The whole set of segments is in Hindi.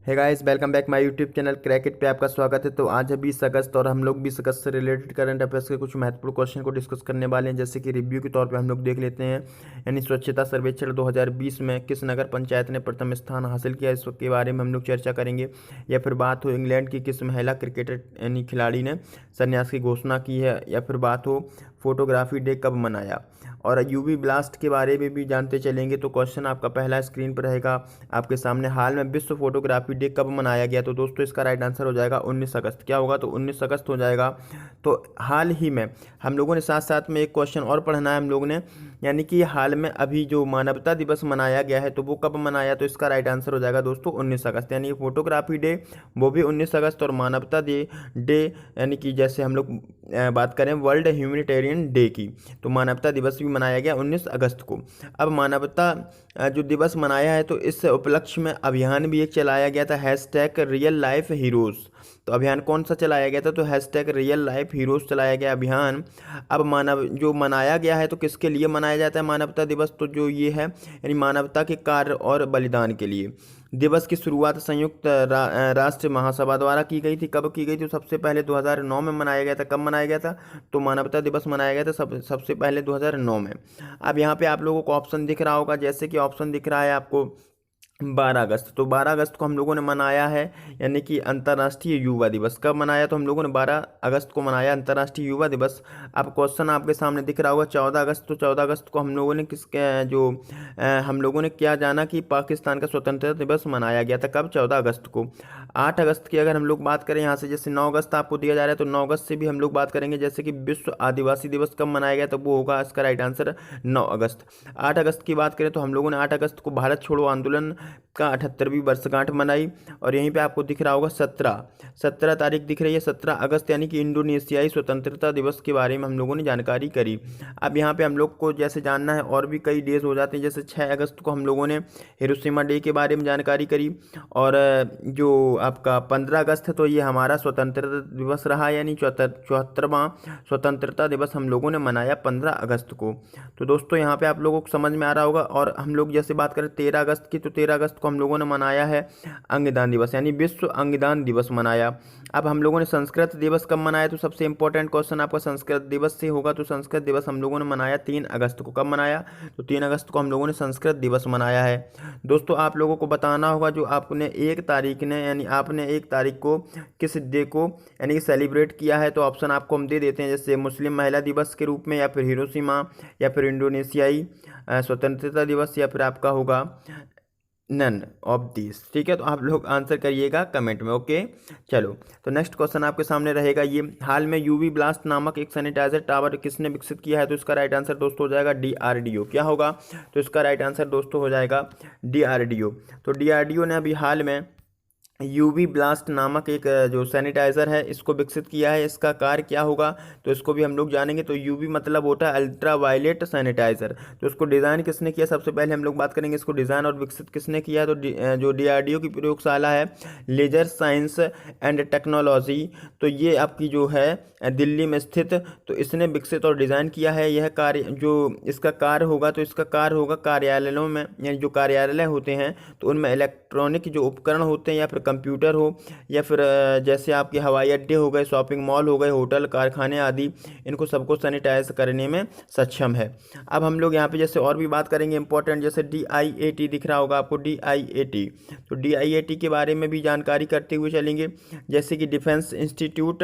है guys, welcome back my YouTube channel क्रैकेट पे आपका स्वागत है। तो आज है 20 अगस्त और हम लोग 20 अगस्त से रिलेटेड करंट अफेयर्स के कुछ महत्वपूर्ण क्वेश्चन को डिस्कस करने वाले हैं। जैसे कि रिव्यू के तौर पे हम लोग देख लेते हैं, यानी स्वच्छता सर्वेक्षण 2020 में किस नगर पंचायत ने प्रथम स्थान हासिल किया, इसके बारे में हम लोग चर्चा करेंगे। या फिर बात हो इंग्लैंड की किस महिला क्रिकेटर यानी खिलाड़ी ने संन्यास की घोषणा की है। या फिर बात हो फोटोग्राफी डे कब मनाया, और यूवी ब्लास्ट के बारे में भी जानते चलेंगे। तो क्वेश्चन आपका पहला स्क्रीन पर रहेगा आपके सामने, हाल में विश्व फोटोग्राफी डे कब मनाया गया। तो दोस्तों इसका राइट आंसर हो जाएगा 19 अगस्त। क्या होगा, तो 19 अगस्त हो जाएगा। तो हाल ही में हम लोगों ने साथ साथ में एक क्वेश्चन और पढ़ना है हम लोगों ने, यानी कि हाल में अभी जो मानवता दिवस मनाया गया है तो वो कब मनाया। तो इसका राइट आंसर हो जाएगा दोस्तों 19 अगस्त। यानी फोटोग्राफी डे वो भी 19 अगस्त, और मानवता डे यानी कि जैसे हम लोग बात करें वर्ल्ड ह्यूमैनिटेरियन डे की, तो मानवता दिवस भी मनाया गया 19 अगस्त को। अब मानवता जो दिवस मनाया है तो इस उपलक्ष्य में अभियान भी एक चलाया गया था, हैशटैग रियल लाइफ हीरोज़। तो अभियान कौन सा चलाया गया था, तो हैशटैग रियल लाइफ हीरोज़ चलाया गया अभियान। अब मानव जो मनाया गया है तो किसके लिए मनाया जाता है मानवता दिवस, तो जो ये है यानी मानवता के कार्य और बलिदान के लिए। दिवस की शुरुआत संयुक्त राष्ट्र महासभा द्वारा की गई थी। कब की गई थी, तो सबसे पहले 2009 में मनाया गया था। कब मनाया गया था, तो मानवता दिवस मनाया गया था सबसे पहले 2009 में। अब यहाँ पे आप लोगों को ऑप्शन दिख रहा होगा, जैसे कि ऑप्शन दिख रहा है आपको 12 अगस्त। तो 12 अगस्त को हम लोगों ने मनाया है यानी कि अंतर्राष्ट्रीय युवा दिवस। कब मनाया, तो हम लोगों ने 12 अगस्त को मनाया अंतर्राष्ट्रीय युवा दिवस। अब क्वेश्चन आपके सामने दिख रहा होगा 14 अगस्त। तो 14 अगस्त को हम लोगों ने हम लोगों ने क्या जाना कि पाकिस्तान का स्वतंत्रता दिवस मनाया गया था। कब, 14 अगस्त को। 8 अगस्त की अगर हम लोग बात करें यहाँ से, जैसे 9 अगस्त आपको दिया जा रहा है तो 9 अगस्त से भी हम लोग बात करेंगे। जैसे कि विश्व आदिवासी दिवस कब मनाया गया, तो वो होगा इसका राइट आंसर 9 अगस्त। 8 अगस्त की बात करें तो हम लोगों ने 8 अगस्त को भारत छोड़ो आंदोलन का 78वीं वर्षगांठ मनाई। और यहीं पे आपको दिख रहा होगा 17 तारीख दिख रही है 17 अगस्त, यानी कि इंडोनेशियाई स्वतंत्रता दिवस के बारे में हम लोगों ने जानकारी करी। अब यहाँ पे हम लोग को जैसे जानना है और भी कई डेज हो जाते हैं, जैसे 6 अगस्त को हम लोगों ने हिरोशिमा डे के बारे में जानकारी करी। और जो आपका 15 अगस्त है तो ये हमारा स्वतंत्रता दिवस रहा, यानी 74वां स्वतंत्रता दिवस हम लोगों ने मनाया 15 अगस्त को। तो दोस्तों यहाँ पे आप लोगों को समझ में आ रहा होगा। और हम लोग जैसे बात करें 13 अगस्त की, तो 13 अगस्त को हम लोगों ने मनाया है अंगदान दिवस, यानी विश्व अंगदान दिवस मनाया। अब हम लोगों ने संस्कृत दिवस कब मनाया, तो सबसे इंपॉर्टेंट क्वेश्चन आपका संस्कृत दिवस से होगा। तो संस्कृत दिवस हम लोगों ने मनाया 3 अगस्त को। कब मनाया, तो 3 अगस्त को हम लोगों ने संस्कृत दिवस मनाया है। दोस्तों आप लोगों को बताना होगा जो आपने 1 तारीख ने यानी आपने 1 तारीख को किस डे को यानी कि सेलिब्रेट किया है। तो ऑप्शन आपको हम दे देते हैं, जैसे मुस्लिम महिला दिवस के रूप में, या फिर हिरोशिमा, या फिर इंडोनेशियाई स्वतंत्रता दिवस, या फिर आपका होगा नन ऑफ दिस। ठीक है, तो आप लोग आंसर करिएगा कमेंट में। ओके, चलो तो नेक्स्ट क्वेश्चन आपके सामने रहेगा ये, हाल में यूवी ब्लास्ट नामक एक सैनिटाइजर टावर किसने विकसित किया है। तो इसका राइट आंसर दोस्तों हो जाएगा डीआरडीओ। क्या होगा, तो इसका राइट आंसर दोस्तों हो जाएगा डीआरडीओ। तो डीआरडीओ ने अभी हाल में यूवी ब्लास्ट नामक एक जो सैनिटाइज़र है इसको विकसित किया है। इसका कार्य क्या होगा, तो इसको भी हम लोग जानेंगे। तो यूवी मतलब होता है अल्ट्रा वायलेट सैनिटाइज़र। तो इसको डिज़ाइन किसने किया, सबसे पहले हम लोग बात करेंगे इसको डिज़ाइन और विकसित किसने किया। तो जो डीआरडीओ की प्रयोगशाला है लेजर साइंस एंड टेक्नोलॉजी, तो ये आपकी जो है दिल्ली में स्थित, तो इसने विकसित और डिज़ाइन किया है। यह कार्य जो इसका कार्य होगा, तो इसका कार्य होगा कार्यालयों में, यानी जो कार्यालय होते हैं तो उनमें इलेक्ट्रॉनिक जो उपकरण होते हैं, या फिर कंप्यूटर हो, या फिर जैसे आपके हवाई अड्डे हो गए, शॉपिंग मॉल हो गए, होटल कारखाने आदि, इनको सबको सैनिटाइज करने में सक्षम है। अब हम लोग यहाँ पे जैसे और भी बात करेंगे इंपॉर्टेंट, जैसे DIAT दिख रहा होगा आपको DIAT। तो DIAT के बारे में भी जानकारी करते हुए चलेंगे, जैसे कि डिफेंस इंस्टीट्यूट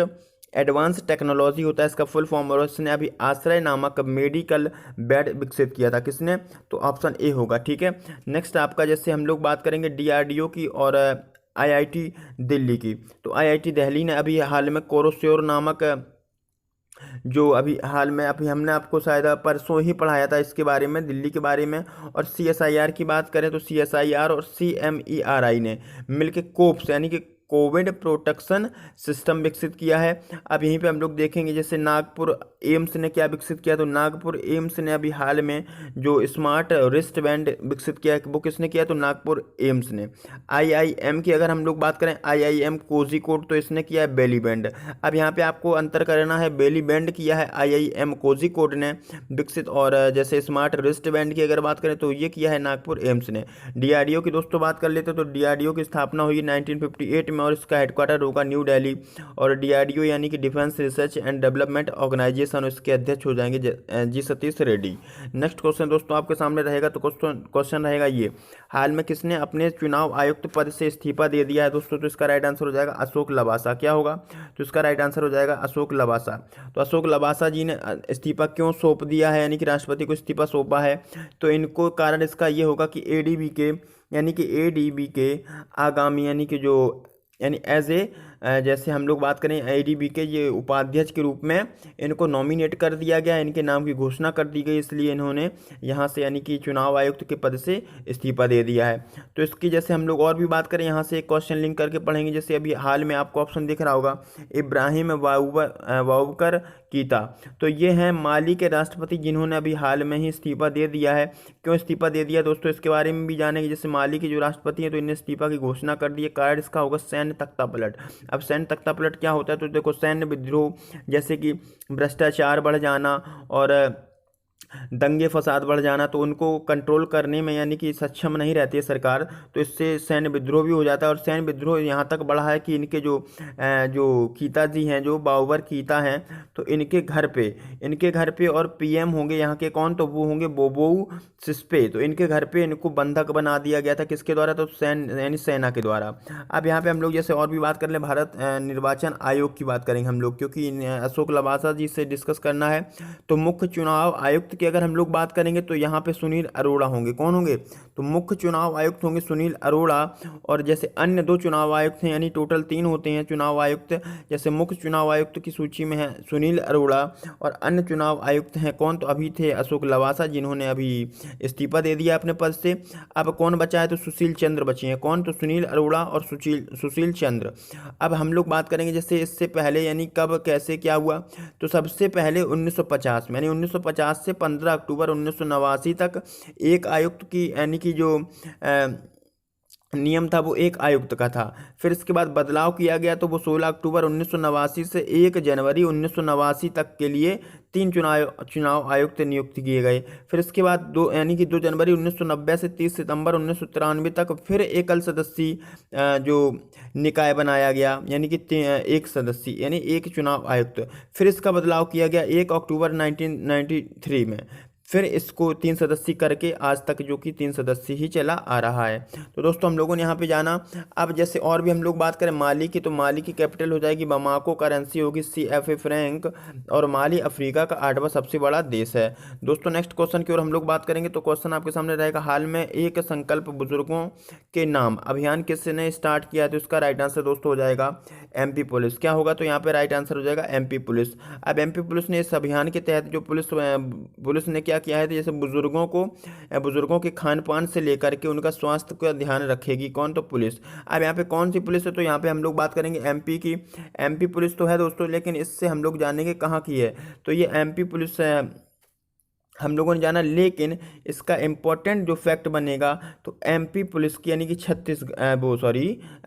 एडवांस टेक्नोलॉजी होता है इसका फुल फॉर्म। और इसने अभी आश्रय नामक मेडिकल बेड विकसित किया था, किसने, तो ऑप्शन ए होगा। ठीक है, नेक्स्ट आपका जैसे हम लोग बात करेंगे डीआरडीओ की और आईआईटी दिल्ली की। तो आईआईटी दिल्ली ने अभी हाल में कोरोश्योर नामक जो अभी हाल में अभी हमने आपको शायद परसों ही पढ़ाया था इसके बारे में, दिल्ली के बारे में। और CSIR की बात करें तो CSIR और CMERI ने मिलकर कोप्स यानी कि कोविड प्रोटेक्शन सिस्टम विकसित किया है। अब यहीं पे हम लोग देखेंगे जैसे नागपुर एम्स ने क्या विकसित किया, तो नागपुर एम्स ने अभी हाल में जो स्मार्ट रिस्ट बैंड विकसित किया है वो किसने किया, तो नागपुर एम्स ने। आईआईएम की अगर हम लोग बात करें, आईआईएम कोझिकोड, तो इसने किया है बेली बैंड। अब यहाँ पे आपको अंतर करना है, बेली बैंड किया है आईआईएम कोझिकोड ने विकसित, और जैसे स्मार्ट रिस्ट बैंड की अगर बात करें तो ये किया है नागपुर एम्स ने। डीआरडीओ की दोस्तों बात कर लेते हैं, तो डीआरडीओ की स्थापना हुई 1958 में और इसका हेडक्वार्टर होगा न्यू दिल्ली। और डीआरडीओ यानी कि defence research and development organisation, इसके अध्यक्ष हो जाएंगे G Satish Reddy. Next question दोस्तों आपके सामने रहेगा, तो क्वेश्चन रहेगा ये, हाल में किसने अपने चुनाव आयुक्त पद से इस्तीफा दे दिया है दोस्तों, तो इसका राइट आंसर हो जाएगा अशोक लवासा। क्या होगा, तो इसका राइट आंसर हो जाएगा अशोक लवासा। तो अशोक लवासा जी ने इस्तीफा क्यों सौंप दिया है, यानी कि राष्ट्रपति को इस्तीफा सौंपा है, तो इनको कारण इसका ये होगा कि एडीबी के यानी कि एडीबी के आगामी यानी कि जो यानी एज ए जैसे हम लोग बात करें एडीबी के ये उपाध्यक्ष के रूप में इनको नॉमिनेट कर दिया गया, इनके नाम की घोषणा कर दी गई, इसलिए इन्होंने यहाँ से यानी कि चुनाव आयुक्त के पद से इस्तीफा दे दिया है। तो इसकी जैसे हम लोग और भी बात करें, यहाँ से एक क्वेश्चन लिंक करके पढ़ेंगे, जैसे अभी हाल में आपको ऑप्शन दिख रहा होगा, इब्राहिम वाउकर कीता, तो ये हैं माली के राष्ट्रपति जिन्होंने अभी हाल में ही इस्तीफा दे दिया है। क्यों इस्तीफा दे दिया दोस्तों, इसके बारे में भी जानेंगे। जैसे माली के जो राष्ट्रपति हैं तो इन्हें इस्तीफा की घोषणा कर दी है, कारण इसका होगा सैन्य तख्तापलट। अब सैन्य तख्तापलट क्या होता है, तो देखो सैन्य विद्रोह, जैसे कि भ्रष्टाचार बढ़ जाना और दंगे फसाद बढ़ जाना, तो उनको कंट्रोल करने में यानी कि सक्षम नहीं रहती है सरकार, तो इससे सैन्य विद्रोह भी हो जाता है। और सैन्य विद्रोह यहाँ तक बढ़ा है कि इनके जो कीता जी हैं, जो बाबर कीता हैं, तो इनके घर पे और पीएम होंगे यहाँ के कौन, तो वो होंगे बोबोऊ सिस्पे। तो इनके घर पे इनको बंधक बना दिया गया था, किसके द्वारा, तो यानी सेना के द्वारा। अब यहाँ पे हम लोग जैसे और भी बात कर लें, भारत निर्वाचन आयोग की बात करेंगे हम लोग, क्योंकि अशोक लवासा जी से डिस्कस करना है। तो मुख्य चुनाव आयुक्त की अगर हम लोग बात करेंगे तो यहाँ पे सुनील अरोड़ा होंगे। कौन होंगे, तो मुख्य चुनाव आयुक्त होंगे सुनील अरोड़ा। और जैसे अन्य 2 चुनाव आयुक्त हैं, यानी टोटल 3 होते हैं चुनाव आयुक्त। जैसे मुख्य चुनाव आयुक्त की सूची में है सुनील अरोड़ा, और अन्य चुनाव आयुक्त हैं कौन, तो अभी थे अशोक लवासा जिन्होंने अभी इस्तीफा दे दिया अपने पद से। अब कौन बचा है, तो सुशील चंद्र बचे हैं। कौन, तो सुनील अरोड़ा और सुशील चंद्र। अब हम लोग बात करेंगे जैसे इससे पहले यानी कब कैसे क्या हुआ, तो सबसे पहले 1950 में, यानी 1950 से 15 अक्टूबर 1989 तक एक आयुक्त की यानी कि जो नियम था वो एक आयुक्त का था। फिर इसके बाद बदलाव किया गया, तो वो 16 अक्टूबर 1989 से 1 जनवरी 1989 तक के लिए 3 चुनाव आयुक्त नियुक्त किए गए। फिर इसके बाद 2 जनवरी 1990 से 30 सितंबर 1993 तक फिर एकल सदस्यीय जो निकाय बनाया गया, यानी कि एक सदस्यीय यानी एक चुनाव आयुक्त। फिर इसका बदलाव किया गया 1 अक्टूबर 1993 में, फिर इसको 3 सदस्यीय करके आज तक जो कि 3 सदस्यीय ही चला आ रहा है। तो दोस्तों हम लोगों ने यहाँ पे जाना। अब जैसे और भी हम लोग बात करें माली की, तो माली की कैपिटल हो जाएगी बमाको, करेंसी होगी CFA फ्रैंक, और माली अफ्रीका का 8वां सबसे बड़ा देश है। दोस्तों नेक्स्ट क्वेश्चन की ओर हम लोग बात करेंगे, तो क्वेश्चन आपके सामने रहेगा, हाल में एक संकल्प बुजुर्गों के नाम अभियान किसने स्टार्ट किया है, तो इसका राइट आंसर दोस्तों हो जाएगा MP पुलिस। क्या होगा, तो यहाँ पे राइट आंसर हो जाएगा MP पुलिस। अब MP पुलिस ने इस अभियान के तहत जो पुलिस ने क्या किया है, तो जैसे बुजुर्गों के खान पान से लेकर के उनका स्वास्थ्य का ध्यान रखेगी कौन, तो पुलिस। अब यहाँ पे कौन सी पुलिस है, तो यहाँ पे हम लोग बात करेंगे MP की। MP पुलिस तो है दोस्तों, लेकिन इससे हम लोग जानेंगे कहाँ की है, तो ये MP पुलिस हम लोगों ने जाना, लेकिन इसका इम्पोर्टेंट जो फैक्ट बनेगा तो MP पुलिस की यानी कि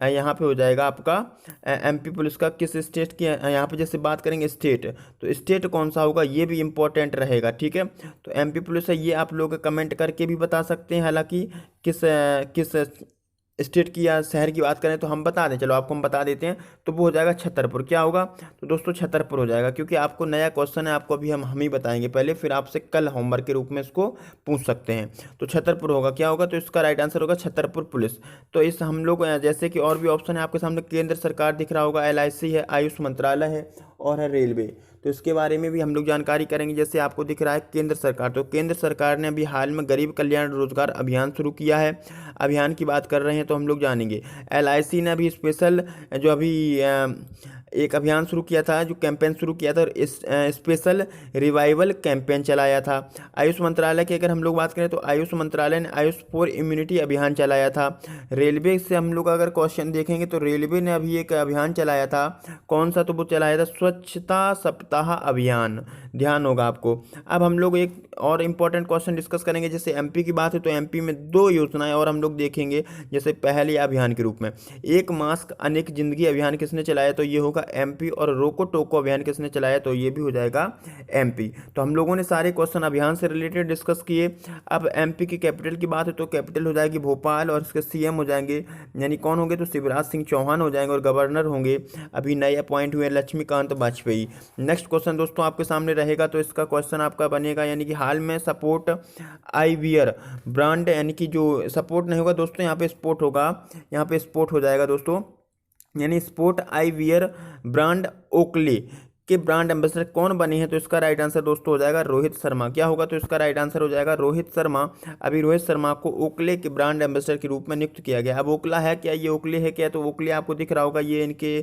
यहाँ पे हो जाएगा आपका MP पुलिस का किस स्टेट की, यहाँ पे जैसे बात करेंगे स्टेट, तो स्टेट कौन सा होगा ये भी इम्पोर्टेंट रहेगा, ठीक है। तो MP पुलिस है, ये आप लोग कमेंट करके भी बता सकते हैं, हालांकि किस स्टेट की या शहर की बात करें तो हम बता दें, चलो आपको हम बता देते हैं, तो वो हो जाएगा छतरपुर। क्या होगा, तो दोस्तों छतरपुर हो जाएगा, क्योंकि आपको नया क्वेश्चन है, आपको अभी हम ही बताएंगे पहले, फिर आपसे कल होमवर्क के रूप में इसको पूछ सकते हैं। तो छतरपुर होगा, क्या होगा, तो इसका राइट आंसर होगा छतरपुर पुलिस। तो इस हम लोग जैसे कि और भी ऑप्शन है आपके सामने, केंद्र सरकार दिख रहा होगा, LIC है, आयुष मंत्रालय है, और है रेलवे, तो इसके बारे में भी हम लोग जानकारी करेंगे। जैसे आपको दिख रहा है केंद्र सरकार, तो केंद्र सरकार ने अभी हाल में गरीब कल्याण रोजगार अभियान शुरू किया है। अभियान की बात कर रहे हैं तो हम लोग जानेंगे। LIC ने अभी स्पेशल जो अभी एक अभियान शुरू किया था, जो कैंपेन शुरू किया था, और स्पेशल रिवाइवल कैंपेन चलाया था। आयुष मंत्रालय की अगर हम लोग बात करें तो आयुष मंत्रालय ने आयुष फॉर इम्यूनिटी अभियान चलाया था। रेलवे से हम लोग अगर क्वेश्चन देखेंगे तो रेलवे ने अभी एक अभियान चलाया था, कौन सा, तो वो चलाया था स्वच्छता सप्ताह अभियान, ध्यान होगा आपको। अब हम लोग एक और इम्पोर्टेंट क्वेश्चन डिस्कस करेंगे, जैसे एमपी की बात है तो एमपी में 2 योजनाएं और हम लोग देखेंगे। जैसे पहले अभियान के रूप में एक मास्क अनेक जिंदगी अभियान किसने चलाया, तो ये होगा एमपी, और रोको टोको अभियान किसने चलाया, तो ये भी हो जाएगा एमपी। तो हम लोगों ने सारे क्वेश्चन अभियान से रिलेटेड डिस्कस किए। अब एमपी की कैपिटल की बात है तो कैपिटल हो जाएगी भोपाल, और इसके सीएम हो जाएंगे, यानी कौन होंगे, तो शिवराज सिंह चौहान हो जाएंगे, और गवर्नर होंगे अभी नए अपॉइंट हुए लक्ष्मीकांत वाजपेयी। नेक्स्ट क्वेश्चन दोस्तों आपके सामने रहेगा, तो इसका क्वेश्चन आपका बनेगा, यानी कि हाल में सपोर्ट आईवियर ब्रांड, यानी कि जो सपोर्ट नहीं होगा दोस्तों, यहाँ पे स्पोर्ट होगा, यहाँ पे स्पोर्ट हो जाएगा दोस्तों, यानी स्पोर्ट आईवियर ब्रांड ओकले के ब्रांड एम्बेसडर कौन बने हैं, तो इसका राइट आंसर दोस्तों हो जाएगा रोहित शर्मा। क्या होगा, तो इसका राइट आंसर हो जाएगा रोहित शर्मा। अभी रोहित शर्मा को ओकले के ब्रांड एम्बेसडर के रूप में नियुक्त किया गया। अब ओकला है क्या, ये ओकले है क्या, तो ओकले आपको दिख रहा होगा, ये इनके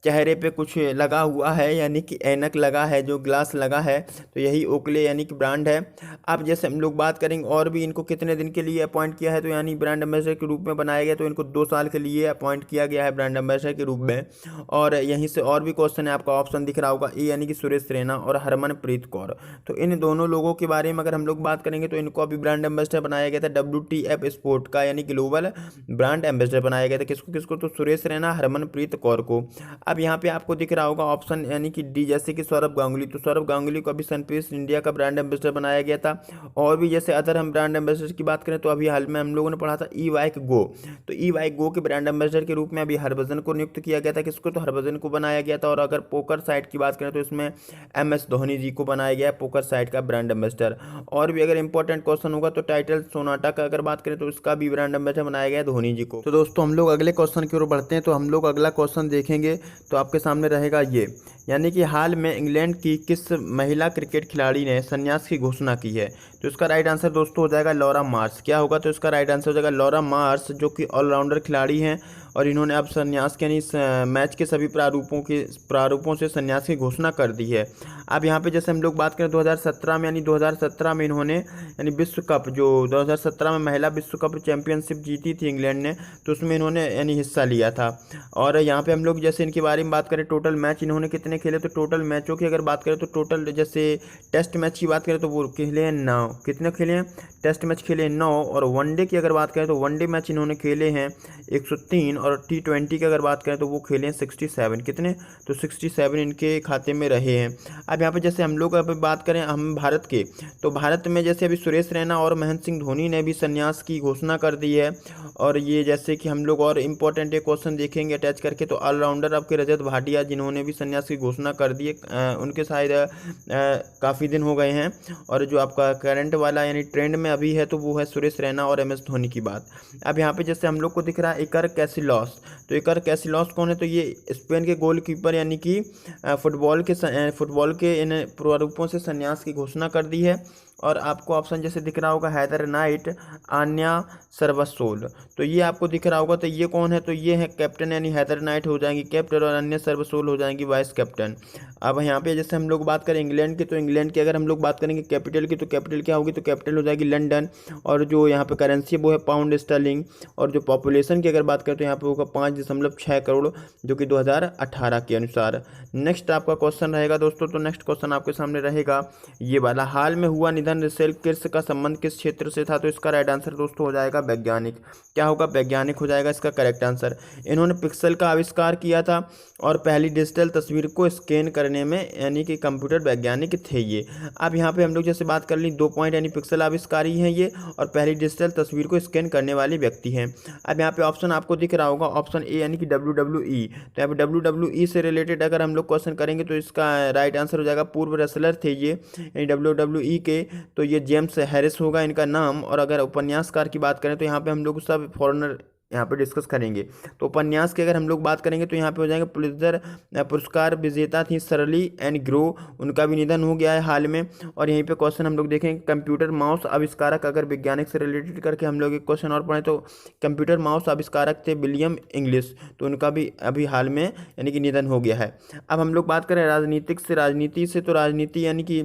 चेहरे पे कुछ लगा हुआ है, यानी कि ऐनक लगा है, जो ग्लास लगा है, तो यही ओकले यानी कि ब्रांड है। अब जैसे हम लोग बात करेंगे और भी इनको कितने दिन के लिए अपॉइंट किया है, तो यानी ब्रांड एम्बेसडर के रूप में बनाया गया, तो इनको 2 साल के लिए अपॉइंट किया गया है ब्रांड एम्बेसडर के रूप में। और यहीं से और भी क्वेश्चन है, आपका ऑप्शन दिख रहा होगा ए, यानी कि सुरेश रैना और हरमनप्रीत कौर। तो इन दोनों लोगों के बारे में अगर हम लोग बात करेंगे तो इनको अभी ब्रांड एम्बेसडर बनाया गया था WTF स्पोर्ट का, यानी ग्लोबल ब्रांड एम्बेसडर बनाया गया था। किसको किसको, तो सुरेश रैना, हरमनप्रीत कौर को। अब यहाँ पे आपको दिख रहा होगा ऑप्शन, यानी कि डी, जैसे कि सौरभ गांगुली, तो सौरभ गांगुली को अभी सनपीस इंडिया का ब्रांड एम्बेसडर बनाया गया था। और भी जैसे अदर हम ब्रांड एम्बेसडर की बात करें तो अभी हाल में हम लोगों ने पढ़ा था ई बाइक गो, तो ई बाइक गो के ब्रांड एम्बेसडर के रूप में अभी हरभजन को नियुक्त किया गया था। किसको, तो हरभजन को बनाया गया था। और अगर पोकर साइट की बात करें तो इसमें MS धोनी जी को बनाया गया पोकर साइट का ब्रांड एम्बेसडर। और भी अगर इंपॉर्टेंट क्वेश्चन होगा तो टाइटल सोनाटा का अगर बात करें तो इसका भी ब्रांड एम्बेसडर बनाया गया धोनी जी को। तो दोस्तों हम लोग अगले क्वेश्चन की ओर बढ़ते हैं। तो हम लोग अगला क्वेश्चन देखेंगे तो आपके सामने रहेगा ये, यानी कि हाल में इंग्लैंड की किस महिला क्रिकेट खिलाड़ी ने संन्यास की घोषणा की है, तो इसका राइट आंसर दोस्तों हो जाएगा लॉरा मार्श। क्या होगा, तो इसका राइट आंसर हो जाएगा लॉरा मार्श, जो कि ऑलराउंडर खिलाड़ी हैं, और इन्होंने अब संन्यास के, यानी मैच के सभी प्रारूपों से संन्यास की घोषणा कर दी है। अब यहाँ पे जैसे हम लोग बात करें 2017 में, यानी 2017 में इन्होंने, यानी विश्व कप, जो 2017 में महिला विश्व कप चैंपियनशिप जीती थी इंग्लैंड ने, तो उसमें इन्होंने यानी हिस्सा लिया था। और यहाँ पे हम लोग जैसे इनके बारे में बात करें, टोटल मैच इन्होंने कितने खेले, तो टोटल मैचों की अगर बात करें तो टोटल, जैसे टेस्ट मैच की बात करें तो वो खेले हैं 9, कितने खेले हैं, टेस्ट मैच खेले 9, और वनडे की अगर बात करें तो वनडे मैच इन्होंने खेले हैं 103, और T20 की अगर बात करें तो वो खेले हैं 67, कितने, तो 67 इनके खाते में रहे हैं। अब यहाँ पे जैसे हम लोग अभी बात करें हम भारत के, तो भारत में जैसे अभी सुरेश रैना और महेंद्र सिंह धोनी ने भी संन्यास की घोषणा कर दी है। और ये जैसे कि हम लोग और इम्पोर्टेंट एक क्वेश्चन देखेंगे अटैच करके, तो ऑलराउंडर आपके रजत भाटिया, जिन्होंने भी संन्यास की घोषणा कर दी है, उनके शायद काफ़ी दिन हो गए हैं। और जो आपका करंट वाला यानी ट्रेंड में अभी है तो वो है सुरेश रैना और MS धोनी की बात। अब यहाँ पे जैसे हम लोग को दिख रहा है इकर कैसिलॉस, तो इकर कैसिलॉस कौन है, तो ये स्पेन के गोलकीपर, यानी कि फुटबॉल के इन प्रारूपों से संन्यास की घोषणा कर दी है। और आपको ऑप्शन जैसे दिख रहा होगा हैदर नाइट, आन्या सर्वसोल, तो ये आपको दिख रहा होगा, तो ये कौन है, तो ये है कैप्टन, यानी हैदर नाइट हो जाएंगी कैप्टन और अन्य सर्वसोल हो जाएंगी वाइस कैप्टन। अब यहाँ पे जैसे हम लोग बात करें इंग्लैंड की, तो इंग्लैंड की अगर हम लोग बात करेंगे कैपिटल की, तो कैपिटल क्या होगी, तो कैपिटल हो जाएगी लंदन। और जो यहाँ पे करेंसी है वो है पाउंड स्टर्लिंग। और जो पॉपुलेशन की अगर बात करें तो यहाँ पे होगा 5.6 करोड़, जो कि 2018 के अनुसार। नेक्स्ट आपका क्वेश्चन रहेगा दोस्तों, तो नेक्स्ट क्वेश्चन आपके सामने रहेगा ये वाला, हाल में हुआ निधन रसेल किर्स का संबंध किस क्षेत्र से था, तो इसका राइट आंसर दोस्तों हो जाएगा वैज्ञानिक। क्या होगा, वैज्ञानिक हो जाएगा इसका करेक्ट आंसर। इन्होंने पिक्सल का आविष्कार किया था और पहली डिजिटल तस्वीर को स्कैन करने में, यानी कि कंप्यूटर वैज्ञानिक थे ये। अब यहाँ पे हम लोग जैसे बात कर ली 2 पॉइंट, यानी पिक्सल आविष्कारी हैं ये, और पहली डिजिटल तस्वीर को स्कैन करने वाले व्यक्ति हैं। अब यहाँ पे ऑप्शन आपको दिख रहा होगा ऑप्शन ए, यानी कि WWE। तो यहाँ पे WWE से रिलेटेड अगर हम लोग क्वेश्चन करेंगे तो इसका राइट आंसर हो जाएगा, पूर्व रेसलर थे ये यानी WWE के, तो ये जेम्स हैरिस होगा इनका नाम। और अगर उपन्यासकार की बात करें तो यहाँ पे हम लोग सब फॉरेनर यहाँ पे डिस्कस करेंगे। तो उपन्यास की अगर हम लोग बात करेंगे तो यहाँ पे हो जाएंगे पुलित्जर पुरस्कार विजेता थी सरली एंड ग्रो, उनका भी निधन हो गया है हाल में। और यहीं पे क्वेश्चन हम लोग देखेंगे कंप्यूटर माउस आविष्कारक, अगर वैज्ञानिक से रिलेटेड करके हम लोग एक क्वेश्चन और पढ़ें तो कंप्यूटर माउस आविष्कारक थे विलियम इंग्लिश, तो उनका भी अभी हाल में यानी कि निधन हो गया है। अब हम लोग बात करें राजनीतिक से, राजनीति से, तो राजनीति यानी कि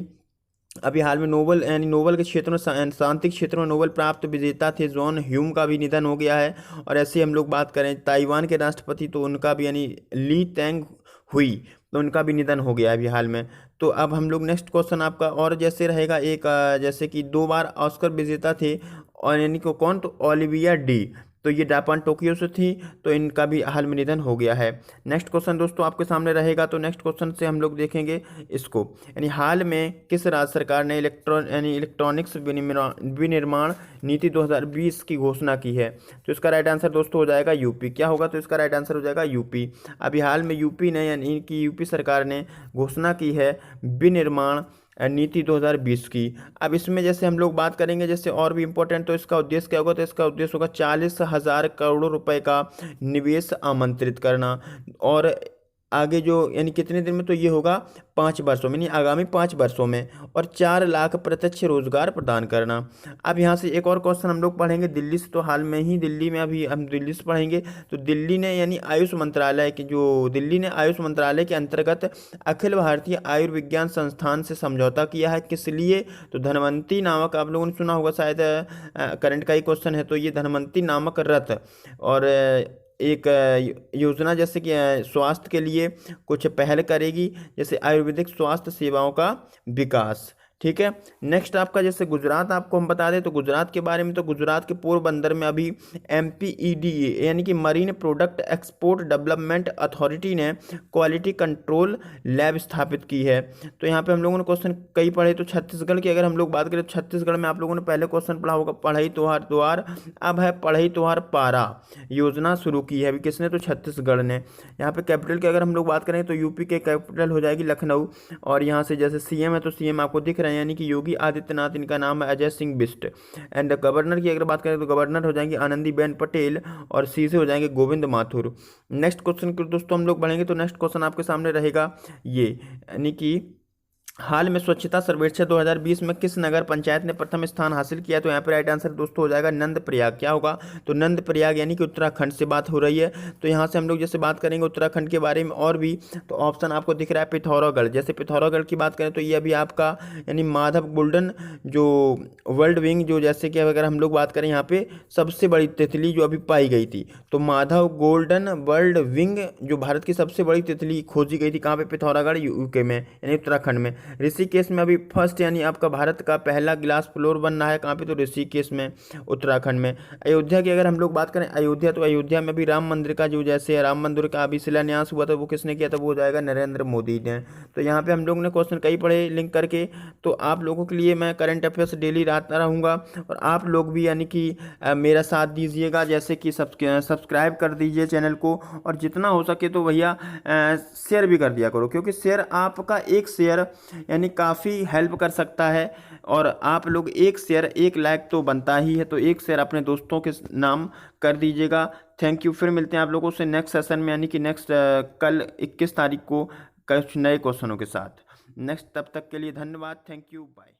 अभी हाल में नोबल यानी नोबल के क्षेत्र में शांति के क्षेत्र में नोबल प्राप्त विजेता थे जॉन ह्यूम का भी निधन हो गया है। और ऐसे हम लोग बात करें ताइवान के राष्ट्रपति, तो उनका भी यानी ली तेंग हुई, तो उनका भी निधन हो गया है अभी हाल में। तो अब हम लोग नेक्स्ट क्वेश्चन आपका और जैसे रहेगा एक जैसे कि 2 बार ऑस्कर विजेता थे और यानी कि कौन, तो ओलिविया डी, तो ये जापान टोक्यो से थी, तो इनका भी हाल में निधन हो गया है। नेक्स्ट क्वेश्चन दोस्तों आपके सामने रहेगा, तो नेक्स्ट क्वेश्चन से हम लोग देखेंगे इसको, यानी हाल में किस राज्य सरकार ने इलेक्ट्रॉनिक्स विनिर्माण नीति 2020 की घोषणा की है। तो इसका राइट आंसर दोस्तों हो जाएगा यूपी। क्या होगा, तो इसका राइट आंसर हो जाएगा यूपी। अभी हाल में यूपी ने यानी कि यूपी सरकार ने घोषणा की है विनिर्माण नीति 2020 की। अब इसमें जैसे हम लोग बात करेंगे जैसे और भी इम्पोर्टेंट, तो इसका उद्देश्य क्या होगा, तो इसका उद्देश्य होगा 40,000 करोड़ रुपए का निवेश आमंत्रित करना। और आगे जो यानी कितने दिन में, तो ये होगा 5 वर्षों में, यानी आगामी 5 वर्षों में, और 4 लाख प्रत्यक्ष रोजगार प्रदान करना। अब यहाँ से एक और क्वेश्चन हम लोग पढ़ेंगे दिल्ली से, तो हाल में ही दिल्ली में अभी हम दिल्ली से पढ़ेंगे। तो दिल्ली ने यानी आयुष मंत्रालय की जो दिल्ली ने आयुष मंत्रालय के अंतर्गत अखिल भारतीय आयुर्विज्ञान संस्थान से समझौता किया है, किस लिए, तो धनवंती नामक, आप लोगों ने सुना होगा शायद, करंट का ही क्वेश्चन है, तो ये धनवंती नामक रथ और एक योजना जैसे कि स्वास्थ्य के लिए कुछ पहल करेगी, जैसे आयुर्वेदिक स्वास्थ्य सेवाओं का विकास। ठीक है। नेक्स्ट आपका जैसे गुजरात आपको हम बता दें, तो गुजरात के बारे में, तो गुजरात के पोरबंदर में अभी MPEDA यानी कि marine product export development authority ने क्वालिटी कंट्रोल लैब स्थापित की है। तो यहाँ पे हम लोगों ने क्वेश्चन कई पढ़े, तो छत्तीसगढ़ की अगर हम लोग बात करें तो छत्तीसगढ़ में आप लोगों ने पहले क्वेश्चन पढ़ा होगा पढ़ई तुहार द्वार, अब है पढ़ई तुहार पारा योजना शुरू की है अभी किसने, तो छत्तीसगढ़ ने। यहाँ पे कैपिटल की अगर हम लोग बात करें तो यूपी के कैपिटल हो जाएगी लखनऊ। और यहाँ से जैसे CM है, तो CM आपको दिख रहा है यानी कि योगी आदित्यनाथ, इनका नाम है अजय सिंह बिष्ट। एंड गवर्नर की अगर बात करें तो गवर्नर हो जाएंगे आनंदीबेन पटेल, और सी से हो जाएंगे गोविंद माथुर। नेक्स्ट क्वेश्चन दोस्तों हम लोग बढ़ेंगे, तो नेक्स्ट क्वेश्चन आपके सामने रहेगा ये, यानी कि हाल में स्वच्छता सर्वेक्षण 2020 में किस नगर पंचायत ने प्रथम स्थान हासिल किया। तो यहाँ पे राइट आंसर दोस्तों हो जाएगा नंद प्रयाग। क्या होगा, तो नंद प्रयाग यानी कि उत्तराखंड से बात हो रही है। तो यहाँ से हम लोग जैसे बात करेंगे उत्तराखंड के बारे में और भी, तो ऑप्शन आपको दिख रहा है पिथौरागढ़। जैसे पिथौरागढ़ की बात करें तो ये अभी आपका यानी माधव गोल्डन जो वर्ल्ड विंग, जो जैसे कि अगर हम लोग बात करें यहाँ पे सबसे बड़ी तितली जो अभी पाई गई थी, तो माधव गोल्डन वर्ल्ड विंग जो भारत की सबसे बड़ी तितली खोजी गई थी, कहाँ पे, पिथौरागढ़ UK में यानी उत्तराखंड में। ऋषिकेश में अभी फर्स्ट यानी आपका भारत का पहला ग्लास फ्लोर बन रहा है, कहाँ पे, तो ऋषिकेश में उत्तराखंड में। अयोध्या की अगर हम लोग बात करें अयोध्या, तो अयोध्या में भी राम मंदिर का जो जैसे राम मंदिर का अभी शिलान्यास हुआ था, वो किसने किया था, वो हो जाएगा नरेंद्र मोदी ने। तो यहाँ पे हम लोग ने क्वेश्चन कई पढ़े लिंक करके। तो आप लोगों के लिए मैं करंट अफेयर्स डेली लाता रहूँगा, और आप लोग भी यानी कि मेरा साथ दीजिएगा, जैसे कि सब्सक्राइब कर दीजिए चैनल को, और जितना हो सके तो भैया शेयर भी कर दिया करो, क्योंकि शेयर आपका एक शेयर यानी काफ़ी हेल्प कर सकता है। और आप लोग एक शेयर 1 लाइक तो बनता ही है, तो एक शेयर अपने दोस्तों के नाम कर दीजिएगा। Thank you. फिर मिलते हैं आप लोगों से नेक्स्ट सेशन में, यानी कि नेक्स्ट कल 21 तारीख को कुछ नए क्वेश्चनों के साथ। नेक्स्ट, तब तक के लिए धन्यवाद। Thank you, bye.